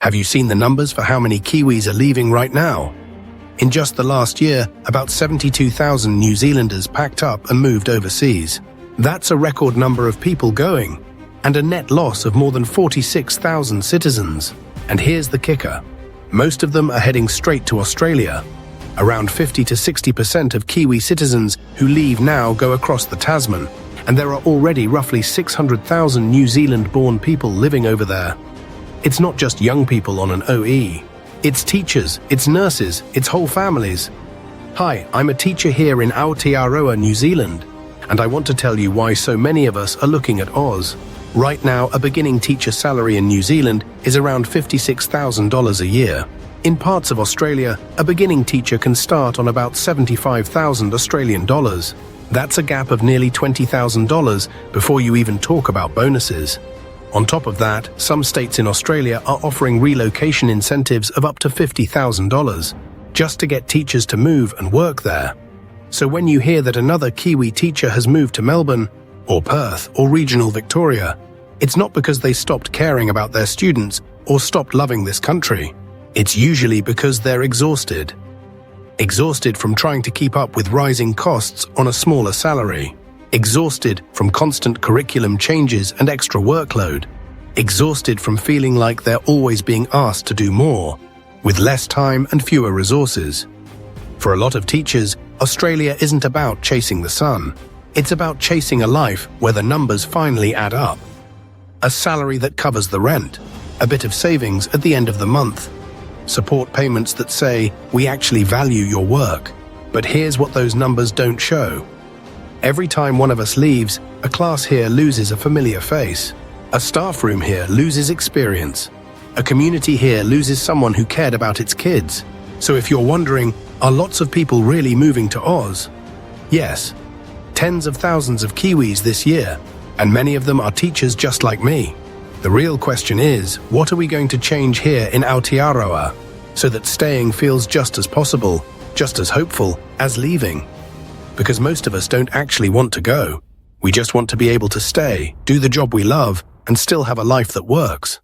Have you seen the numbers for how many Kiwis are leaving right now? In just the last year, about 72,000 New Zealanders packed up and moved overseas. That's a record number of people going, and a net loss of more than 46,000 citizens. And here's the kicker. Most of them are heading straight to Australia. Around 50 to 60% of Kiwi citizens who leave now go across the Tasman, and there are already roughly 600,000 New Zealand-born people living over there. It's not just young people on an OE. It's teachers, it's nurses, it's whole families. Hi, I'm a teacher here in Aotearoa, New Zealand, and I want to tell you why so many of us are looking at Oz. Right now, a beginning teacher salary in New Zealand is around $56,000 a year. In parts of Australia, a beginning teacher can start on about 75,000 Australian dollars. That's a gap of nearly $20,000 before you even talk about bonuses. On top of that, some states in Australia are offering relocation incentives of up to $50,000 just to get teachers to move and work there. So when you hear that another Kiwi teacher has moved to Melbourne, or Perth, or regional Victoria, it's not because they stopped caring about their students or stopped loving this country. It's usually because they're exhausted. Exhausted from trying to keep up with rising costs on a smaller salary. Exhausted from constant curriculum changes and extra workload. Exhausted from feeling like they're always being asked to do more, with less time and fewer resources. For a lot of teachers, Australia isn't about chasing the sun. It's about chasing a life where the numbers finally add up. A salary that covers the rent, a bit of savings at the end of the month, support payments that say, we actually value your work. But here's what those numbers don't show. Every time one of us leaves, a class here loses a familiar face. A staff room here loses experience. A community here loses someone who cared about its kids. So if you're wondering, are lots of people really moving to Oz? Yes. Tens of thousands of Kiwis this year, and many of them are teachers just like me. The real question is, what are we going to change here in Aotearoa so that staying feels just as possible, just as hopeful as leaving? Because most of us don't actually want to go. We just want to be able to stay, do the job we love, and still have a life that works.